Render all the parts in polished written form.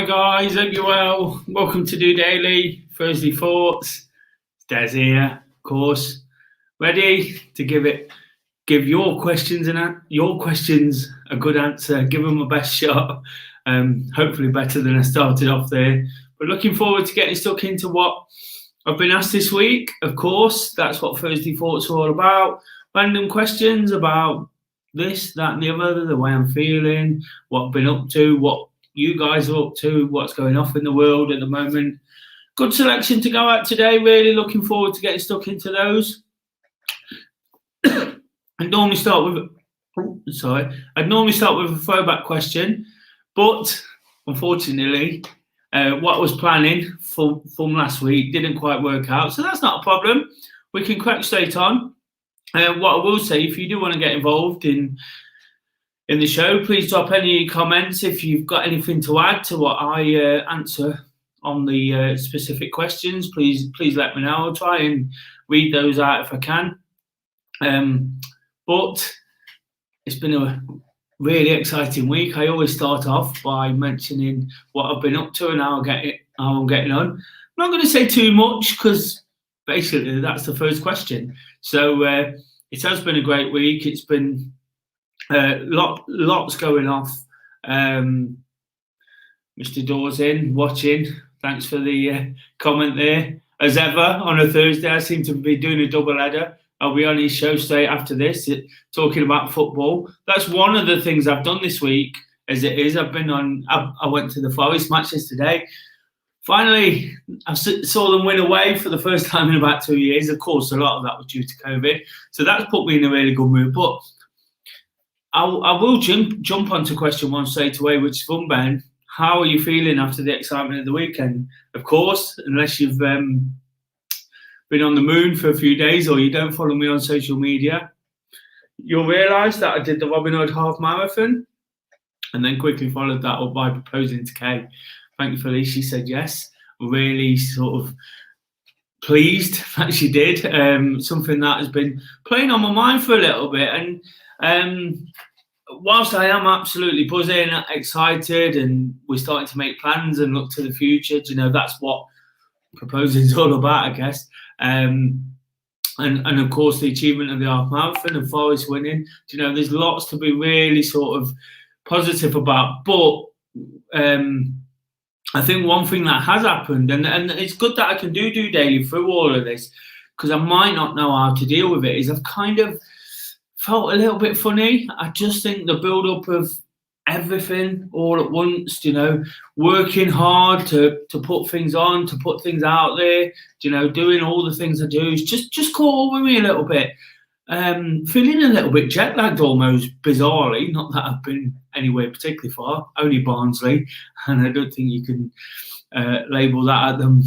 Hi guys, hope you're well. Welcome to DOdaily, Thursday Thoughts. It's Des here, of course, ready to give your questions a good answer. Give them my best shot. Hopefully better than I started off there. But looking forward to getting stuck into what I've been asked this week. Of course, that's what Thursday Thoughts are all about. Random questions about this, that, and the other, the way I'm feeling, what I've been up to, what you guys are up to, what's going off in the world at the moment. Good selection to go at today. Really looking forward to getting stuck into those. I'd normally start with a throwback question, but unfortunately, what I was planning from last week didn't quite work out, so that's not a problem. We can crack straight on. What I will say, if you do want to get involved in the show, please drop any comments if you've got anything to add to what I answer on the specific questions. Please let me know. I'll try and read those out if I can. But it's been a really exciting week. I always start off by mentioning what I've been up to and how I'm getting on. I'm not going to say too much because basically that's the first question. So it has been a great week. It's been lots going off. Mr. Dawes in watching. Thanks for the comment there. As ever on a Thursday, I seem to be doing a double header. I'll be on his show straight after this, talking about football. That's one of the things I've done this week. As it is, I went to the Forest matches today. Finally, I saw them win away for the first time in about 2 years. Of course, a lot of that was due to COVID, so that's put me in a really good mood. But I will jump onto question one straight away, which is fun, Ben. How are you feeling after the excitement of the weekend? Of course, unless you've been on the moon for a few days or you don't follow me on social media, you'll realise that I did the Robin Hood half marathon and then quickly followed that up by proposing to Kay. Thankfully, she said yes. Really sort of pleased that she did. Something that has been playing on my mind for a little bit. And whilst I am absolutely buzzing, excited, and we're starting to make plans and look to the future, that's what proposing is all about, I guess. And of course, the achievement of the half marathon and Forest winning, there's lots to be really sort of positive about. But I think one thing that has happened, and it's good that I can do daily through all of this, because I might not know how to deal with it, is I've kind of felt a little bit funny. I just think the build-up of everything all at once, working hard to put things on, to put things out there, doing all the things I do, is just caught up with me a little bit. Feeling a little bit jet lagged almost, bizarrely. Not that I've been anywhere particularly far, only Barnsley, and I don't think you can label that at them.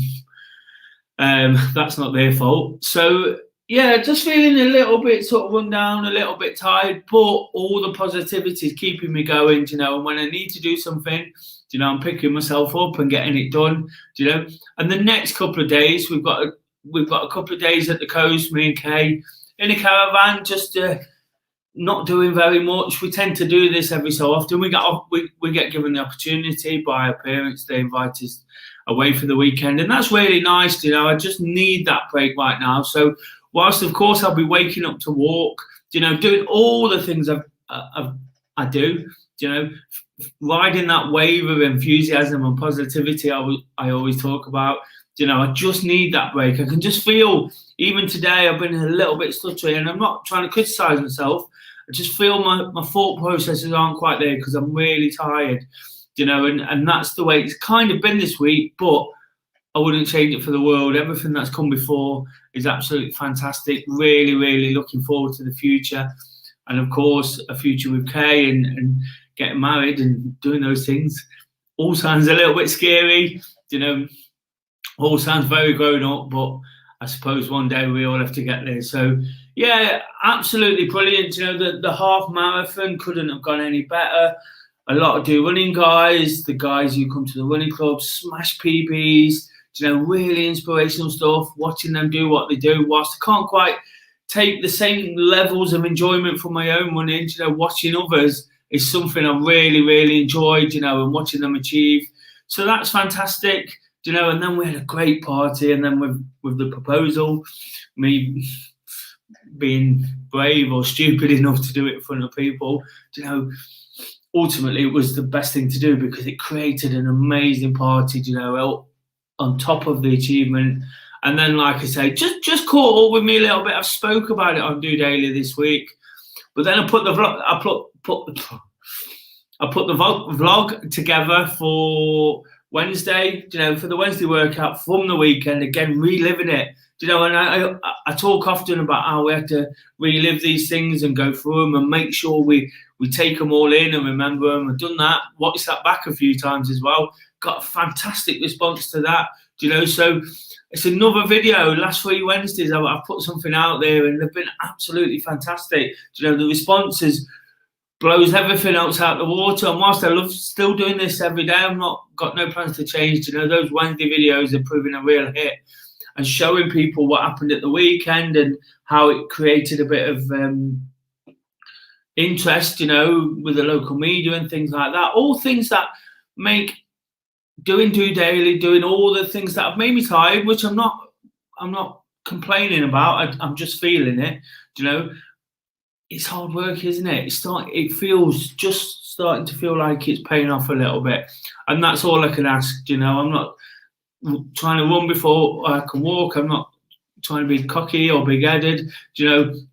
That's not their fault. So yeah, just feeling a little bit sort of run down, a little bit tired, but all the positivity is keeping me going, and when I need to do something, I'm picking myself up and getting it done, And the next couple of days, we've got a couple of days at the coast, me and Kay, in a caravan, just not doing very much. We tend to do this every so often. We get given the opportunity by our parents. They invite us away for the weekend, and that's really nice. I just need that break right now. So whilst of course I'll be waking up to walk, doing all the things I do, riding that wave of enthusiasm and positivity I always talk about. I just need that break. I can just feel, even today, I've been a little bit stuttery, and I'm not trying to criticise myself. I just feel my thought processes aren't quite there because I'm really tired, and that's the way it's kind of been this week, but I wouldn't change it for the world. Everything that's come before is absolutely fantastic. Really, really looking forward to the future. And of course, a future with Kay and getting married and doing those things. All sounds a little bit scary, all sounds very grown up, but I suppose one day we all have to get there. So yeah, absolutely brilliant. The half marathon couldn't have gone any better. A lot of do running guys, the guys who come to the running club, smash PBs, really inspirational stuff, watching them do what they do. Whilst I can't quite take the same levels of enjoyment from my own running, watching others is something I really, really enjoyed, and watching them achieve So that's fantastic, and then we had a great party, and then with the proposal, me being brave or stupid enough to do it in front of people, ultimately it was the best thing to do because it created an amazing party, on top of the achievement. And then, like I say, just caught up with me a little bit. I've spoke about it on DOdaily this week, but then I put the vlog, I put the vlog together for Wednesday, for the Wednesday workout from the weekend, again, reliving it, and I talk often about how we have to relive these things and go through them and make sure we take them all in and remember them. I've done that, watched that back a few times as well. Got a fantastic response to that, so it's another video. Last 3 Wednesdays, I've put something out there and they've been absolutely fantastic. The responses blows everything else out the water. And whilst I love still doing this every day, I've not got no plans to change. Those Wednesday videos are proving a real hit and showing people what happened at the weekend and how it created a bit of interest, with the local media and things like that. All things that make doing DOdaily, doing all the things that have made me tired, which I'm not complaining about. I'm just feeling it. It's hard work, isn't it? It feels just starting to feel like it's paying off a little bit, and that's all I can ask. I'm not trying to run before I can walk. I'm not trying to be cocky or big-headed,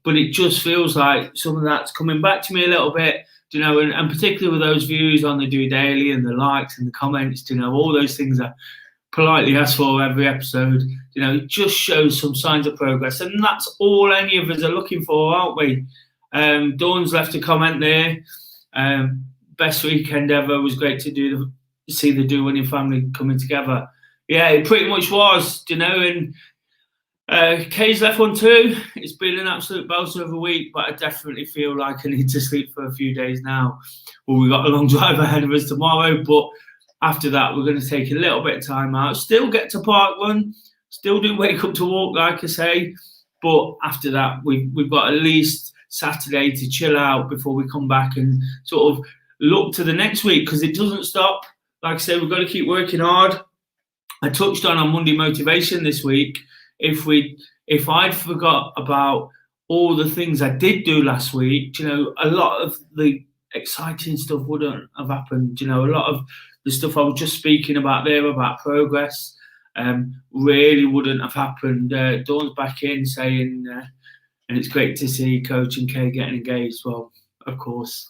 but it just feels like some of that's coming back to me a little bit, and particularly with those views on the DOdaily and the likes and the comments, all those things I politely ask for every episode, it just shows some signs of progress, and that's all any of us are looking for, aren't we? Dawn's left a comment there. Best weekend ever. Was great to see the winning family coming together. Yeah, it pretty much was, and Kay's left one too. It's been an absolute belter of a week, but I definitely feel like I need to sleep for a few days now. Well, we've got a long drive ahead of us tomorrow, but after that, we're going to take a little bit of time out. Still get to park run, still do wake up to walk, like I say, but after that, we've got at least Saturday to chill out before we come back and sort of look to the next week, because it doesn't stop. Like I say, we've got to keep working hard. I touched on Monday motivation this week. If I'd forgot about all the things I did do last week, a lot of the exciting stuff wouldn't have happened. A lot of the stuff I was just speaking about there about progress really wouldn't have happened. Dawn's back in saying, and it's great to see Coach and Kay getting engaged. Well, of course,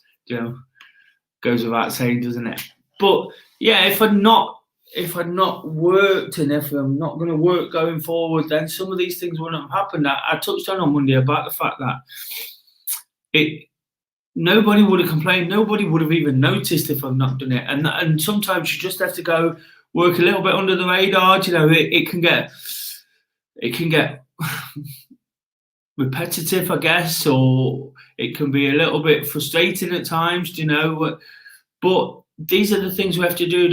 goes without saying, doesn't it? But yeah, if I'd not worked and if I'm not going to work going forward, then some of these things wouldn't have happened. I touched on Monday about the fact that nobody would have complained, nobody would have even noticed if I've not done it. And sometimes you just have to go work a little bit under the radar. It can get repetitive, I guess, or it can be a little bit frustrating at times, but these are the things we have to do,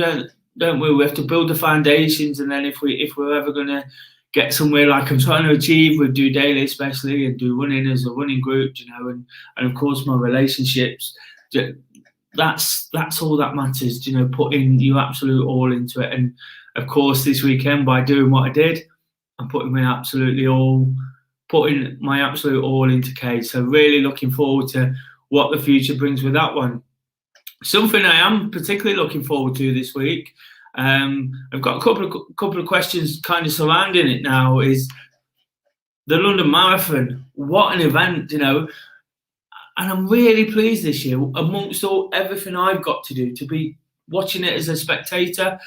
don't we? We have to build the foundations, and then if we're ever going to get somewhere like I'm trying to achieve with DOdaily, especially, and do running as a running group, and of course my relationships, that's all that matters, putting your absolute all into it. And of course this weekend, by doing what I did, I'm putting my absolute all into Kay. So really looking forward to what the future brings with that one. Something I am particularly looking forward to this week, I've got a couple of questions kind of surrounding it now, is the London Marathon. What an event, and I'm really pleased this year, amongst everything I've got to do, to be watching it as a spectator.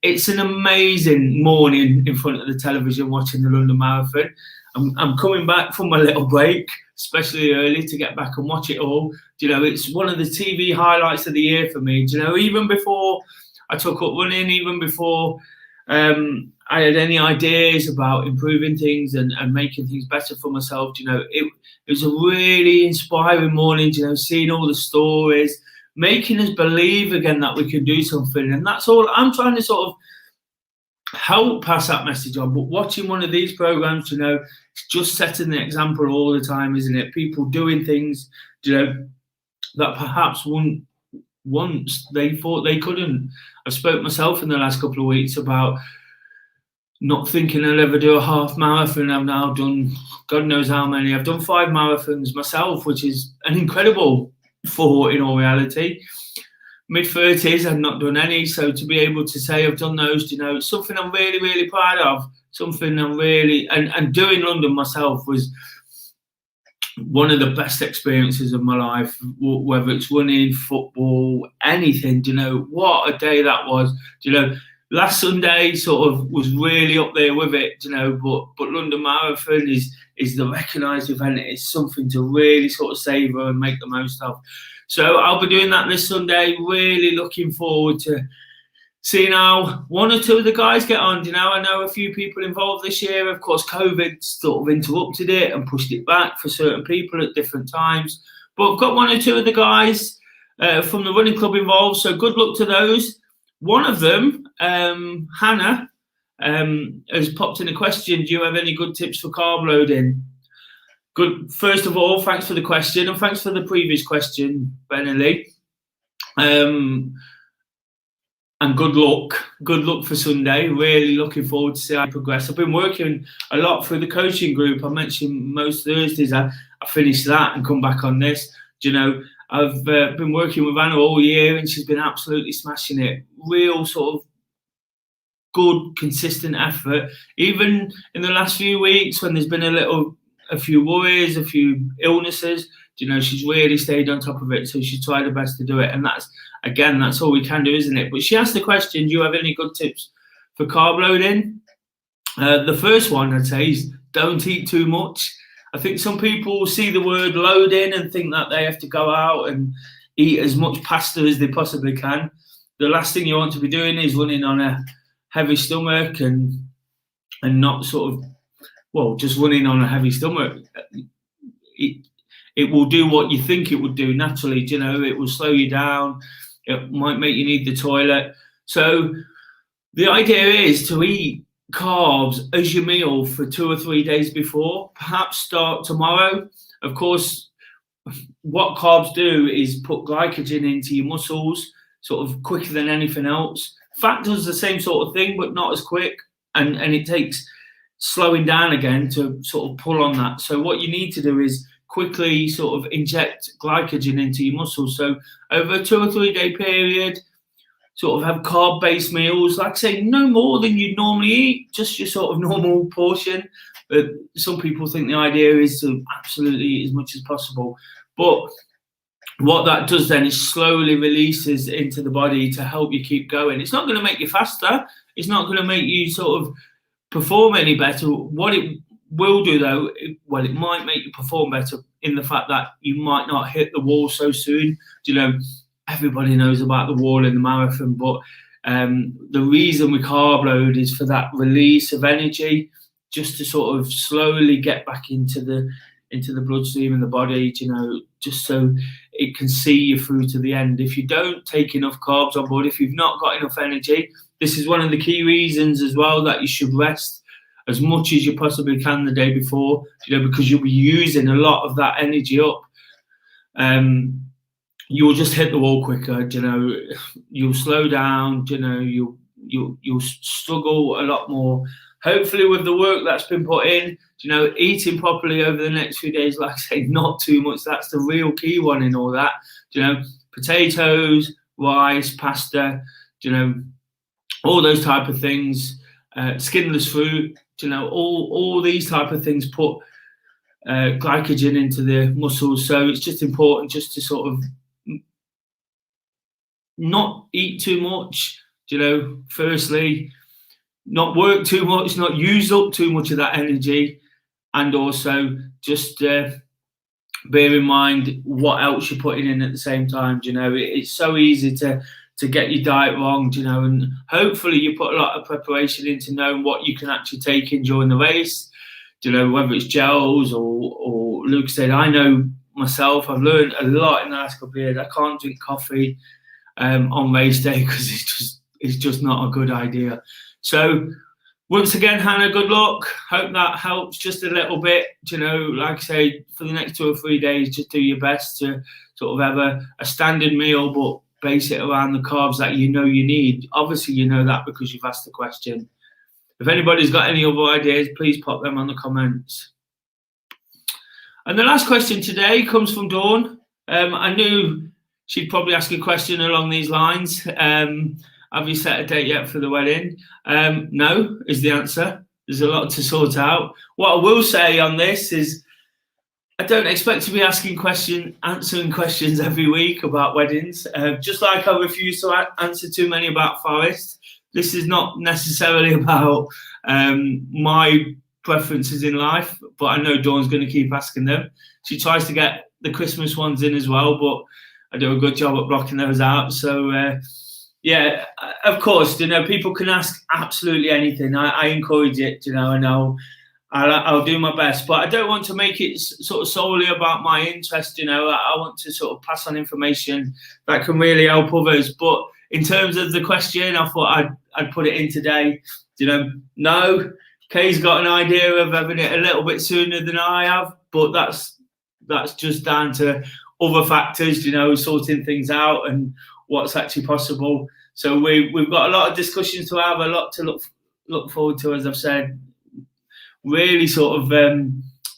It's an amazing morning in front of the television watching the London Marathon. I'm coming back from my little break, especially early, to get back and watch it all. It's one of the TV highlights of the year for me. Even before I took up running, even before I had any ideas about improving things and making things better for myself, it was a really inspiring morning, seeing all the stories, making us believe again that we can do something. And that's all I'm trying to sort of help pass that message on. But watching one of these programs, it's just setting the example all the time, isn't it? People doing things, that perhaps once they thought they couldn't. I've spoke myself in the last couple of weeks about not thinking I'll ever do a half marathon. I've now done God knows how many. I've done 5 marathons myself, which is an incredible thought in all reality. Mid-30s, I've not done any. So to be able to say I've done those, you know, it's something I'm really, really proud of. Something I'm really, and doing London myself was one of the best experiences of my life, whether it's running, football, anything. Do you know, what a day that was. Do you know, last Sunday sort of was really up there with it, you know, but London Marathon is the recognised event. It's something to really sort of savour and make the most of. So I'll be doing that this Sunday. Really looking forward to seeing how 1 or 2 of the guys get on. You know, I know a few people involved this year. Of course, COVID sort of interrupted it and pushed it back for certain people at different times. But I've got 1 or 2 of the guys from the running club involved. So good luck to those. One of them, Hannah, has popped in a question. Do you have any good tips for carb loading? Good. First of all, thanks for the question, and thanks for the previous question, Benelli. And good luck. Good luck for Sunday. Really looking forward to see how you progress. I've been working a lot through the coaching group. I mentioned most Thursdays I finished that and come back on this. Do you know, I've been working with Anna all year, and she's been absolutely smashing it. Real sort of good, consistent effort. Even in the last few weeks when there's been a few worries, a few illnesses, you know, she's really stayed on top of it. So she tried her best to do it. And that's all we can do, isn't it? But she asked the question, do you have any good tips for carb loading? The first one I'd say is don't eat too much. I think some people see the word loading and think that they have to go out and eat as much pasta as they possibly can. The last thing you want to be doing is running on a heavy stomach and not sort of, well, just running on a heavy stomach. It will do what you think it would do naturally. You know, it will slow you down. It might make you need the toilet. So the idea is to eat carbs as your meal for 2 or 3 days before. Perhaps start tomorrow. Of course, what carbs do is put glycogen into your muscles sort of quicker than anything else. Fat does the same sort of thing, but not as quick. And it takes slowing down again to sort of pull on that. So what you need to do is quickly sort of inject glycogen into your muscles. So over a 2 or 3 day period, sort of have carb-based meals, like I say, no more than you'd normally eat, just your sort of normal portion. But some people think the idea is to absolutely eat as much as possible. But what that does then is slowly releases into the body to help you keep going. It's not going to make you faster. It's not going to make you sort of perform any better. What it will do, though, it might make you perform better in the fact that you might not hit the wall so soon. You know, everybody knows about the wall in the marathon, but the reason we carb load is for that release of energy, just to sort of slowly get back into the bloodstream in the body, you know, just so it can see you through to the end. If you don't take enough carbs on board, if you've not got enough energy, this is one of the key reasons as well that you should rest as much as you possibly can the day before, you know, because you'll be using a lot of that energy up. You'll just hit the wall quicker, you know, you'll slow down, you know, you'll struggle a lot more. Hopefully with the work that's been put in, you know, eating properly over the next few days, like I say, not too much. That's the real key one in all that. You know, potatoes, rice, pasta, you know, all those type of things, skinless fruit, you know, all these type of things put glycogen into the muscles. So it's just important just to sort of not eat too much, you know, firstly, not work too much, not use up too much of that energy, and also just bear in mind what else you're putting in at the same time. You know, it's so easy to get your diet wrong, you know, and hopefully you put a lot of preparation into knowing what you can actually take in during the race, you know, whether it's gels or Luke said, I know myself, I've learned a lot in the last couple of years. I can't drink coffee on race day because it's just not a good idea. So once again, Hannah, good luck. Hope that helps just a little bit. You know, like I say, for the next 2 or 3 days, just do your best to sort of have a standard meal, but base it around the carbs that you know you need. Obviously, you know that because you've asked the question. If anybody's got any other ideas, please pop them on the comments. And the last question today comes from Dawn. I knew she'd probably ask a question along these lines. Have you set a date yet for the wedding? No, is the answer. There's a lot to sort out. What I will say on this is I don't expect to be answering questions every week about weddings. Just like I refuse to answer too many about Forest. This is not necessarily about my preferences in life, but I know Dawn's going to keep asking them. She tries to get the Christmas ones in as well, but I do a good job at blocking those out. So, yeah, of course, people can ask absolutely anything. I encourage it, and I'll do my best, but I don't want to make it sort of solely about my interest. I want to sort of pass on information that can really help others. But in terms of the question, I thought I'd put it in today. No, Kay's got an idea of having it a little bit sooner than I have, but that's just down to other factors, sorting things out and what's actually possible. So we've got a lot of discussions to have, a lot to look forward to, as I've said. Really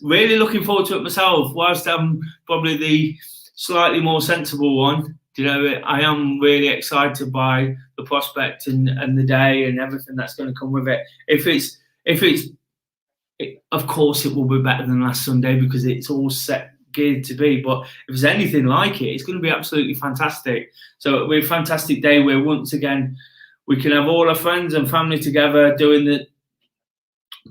really looking forward to it myself. Whilst I'm probably the slightly more sensible one, I am really excited by the prospect and the day and everything that's going to come with it. If it's of course it will be better than last Sunday because it's all set geared to be. But if it's anything like it, it's going to be absolutely fantastic. So it'll be a fantastic day where once again we can have all our friends and family together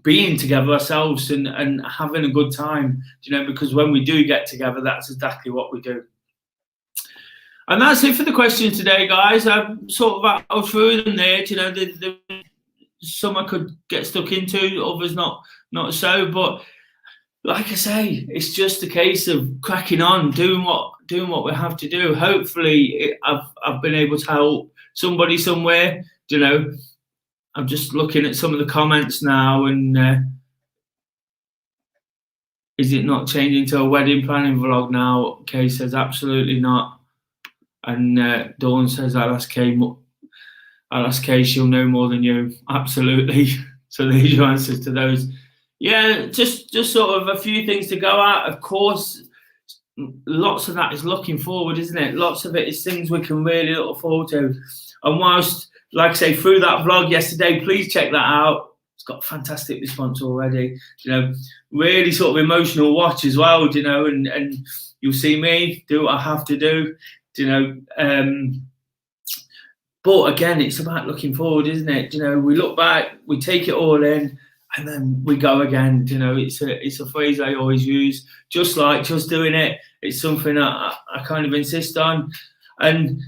being together ourselves and having a good time, because when we do get together, that's exactly what we do. And that's it for the questions today, guys. I've sort of out through them there. Some I could get stuck into, others not so. But like I say, it's just a case of cracking on, doing what we have to do. Hopefully, I've been able to help somebody somewhere. I'm just looking at some of the comments now, and is it not changing to a wedding planning vlog now? Kay says absolutely not, and Dawn says I'll ask Kay. She'll know more than you. Absolutely. So there's your answers to those. Yeah, just sort of a few things to go at. Of course, lots of that is looking forward, isn't it? Lots of it is things we can really look forward to. And whilst, like I say, through that vlog yesterday, please check that out. It's got fantastic response already. Really sort of emotional watch as well, and you'll see me do what I have to do, but again, it's about looking forward, isn't it? We look back, we take it all in, and then we go again. It's a phrase I always use, just doing it. It's something I kind of insist on, and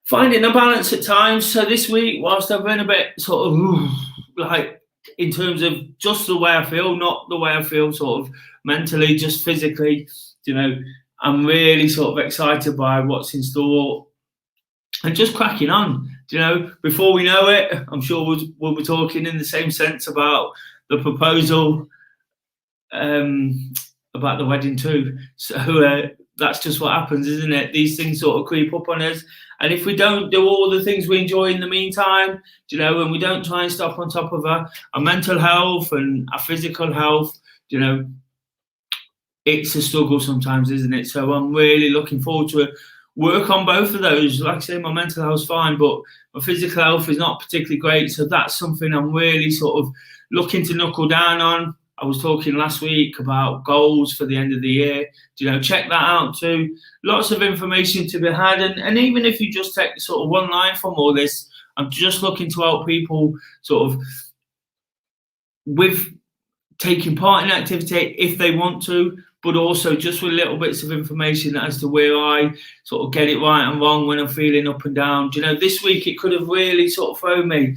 finding a balance at times. So this week, whilst I've been a bit sort of like in terms of just the way I feel, not the way I feel sort of mentally, just physically, I'm really sort of excited by what's in store and just cracking on. Before we know it, I'm sure we'll be talking in the same sense about the proposal, about the wedding too. So that's just what happens, isn't it? These things sort of creep up on us. And if we don't do all the things we enjoy in the meantime, and we don't try and stop on top of our mental health and our physical health, it's a struggle sometimes, isn't it? So I'm really looking forward to work on both of those. Like I say, my mental health's fine, but my physical health is not particularly great. So that's something I'm really sort of looking to knuckle down on. I was talking last week about goals for the end of the year. Check that out too. Lots of information to be had. And even if you just take sort of one line from all this, I'm just looking to help people sort of with taking part in activity if they want to, but also just with little bits of information as to where I sort of get it right and wrong when I'm feeling up and down. This week it could have really sort of thrown me,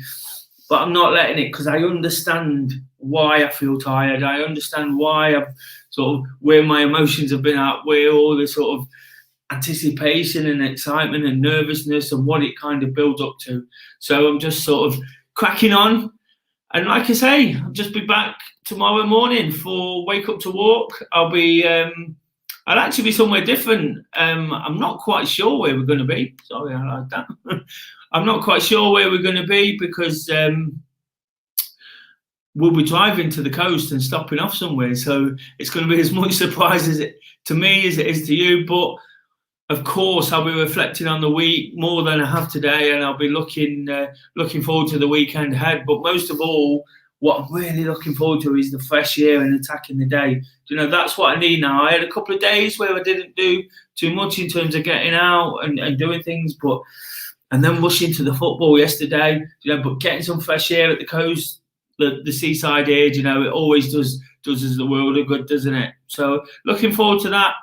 but I'm not letting it, because I understand why I feel tired. I understand why I've sort of where my emotions have been at, where all the sort of anticipation and excitement and nervousness and what it kind of builds up to. So I'm just sort of cracking on. And like I say, I'll just be back tomorrow morning for Wake Up to Walk. I'll be I'll actually be somewhere different. I'm not quite sure where we're going to be. Sorry, I like that. I'm not quite sure where we're going to be because we'll be driving to the coast and stopping off somewhere. So it's going to be as much surprise to me as it is to you. But of course, I'll be reflecting on the week more than I have today, and I'll be looking forward to the weekend ahead. But most of all, what I'm really looking forward to is the fresh air and attacking the day. That's what I need now. I had a couple of days where I didn't do too much in terms of getting out and doing things, and then rushing to the football yesterday. But getting some fresh air at the coast, the seaside air, it always does us the world of good, doesn't it? So looking forward to that.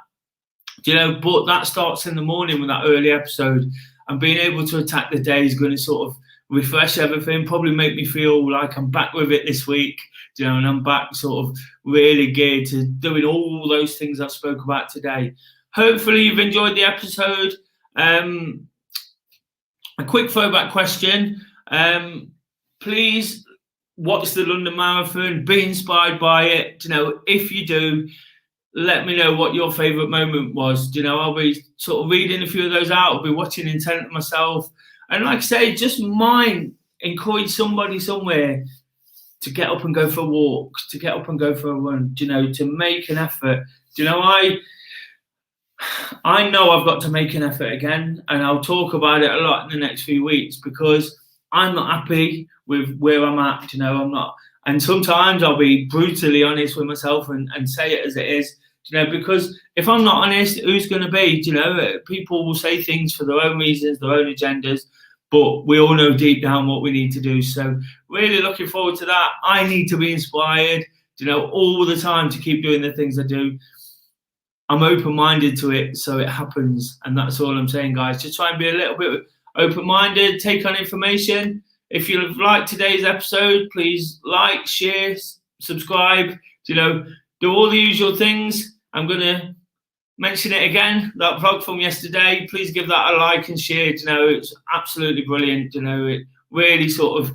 But that starts in the morning with that early episode, and being able to attack the day is going to sort of refresh everything, probably make me feel like I'm back with it this week, and I'm back sort of really geared to doing all those things I spoke about today. Hopefully you've enjoyed the episode. A quick throwback question. Please watch the London Marathon, be inspired by it. If you do, let me know what your favourite moment was. I'll be sort of reading a few of those out. I'll be watching intent myself. And like I say, just encourage somebody somewhere to get up and go for a walk, to get up and go for a run, to make an effort. I know I've got to make an effort again, and I'll talk about it a lot in the next few weeks because I'm not happy with where I'm at. I'm not. And sometimes I'll be brutally honest with myself and say it as it is, because if I'm not honest, who's going to be? People will say things for their own reasons, their own agendas, but we all know deep down what we need to do. So really looking forward to that. I need to be inspired, all the time to keep doing the things I do. I'm open-minded to it, so it happens. And that's all I'm saying, guys. Just try and be a little bit open-minded, take on information. If you've liked today's episode, please like, share, subscribe, do all the usual things. I'm going to mention it again, that vlog from yesterday. Please give that a like and share. It's absolutely brilliant. It really sort of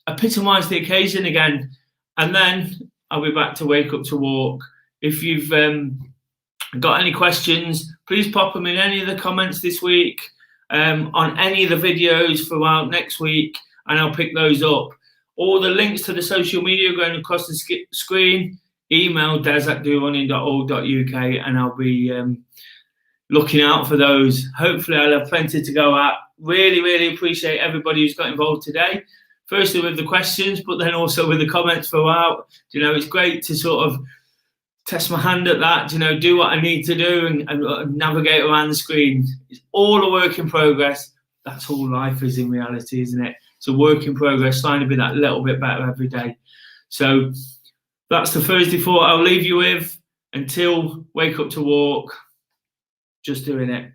epitomised the occasion again. And then I'll be back to Wake Up to Walk. If you've got any questions, please pop them in any of the comments this week, on any of the videos throughout next week, and I'll pick those up. All the links to the social media going across the screen. Email des@dorunning.org.uk, and I'll be looking out for those. Hopefully I'll have plenty to go at. Really, really appreciate everybody who's got involved today. Firstly with the questions, but then also with the comments throughout. It's great to sort of test my hand at that, do what I need to do and navigate around the screen. It's all a work in progress. That's all life is in reality, isn't it? It's a work in progress, trying to be that little bit better every day. So that's the Thursday thought I'll leave you with. Until Wake Up to Walk, just doing it.